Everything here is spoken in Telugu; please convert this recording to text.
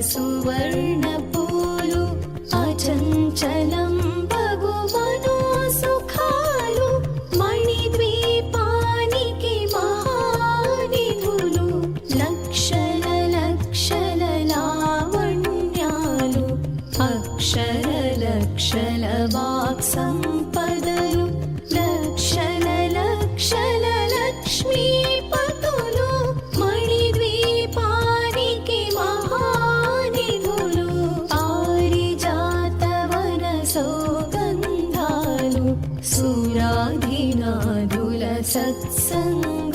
సువర్ణపూలు అచంచలం బగు మనోసుఖాలు మణిద్వీపానికి మహానిధులు లక్షల లక్షల లావణ్యాలు అక్షర లక్షల వాక్సంపదలు లక్షల లక్షల లక్ష్మీపతులు మణిద్వీపానికి మహానిధులు పారిజాతవన సౌగంధాలు సురాధినాదుల సత్సంగ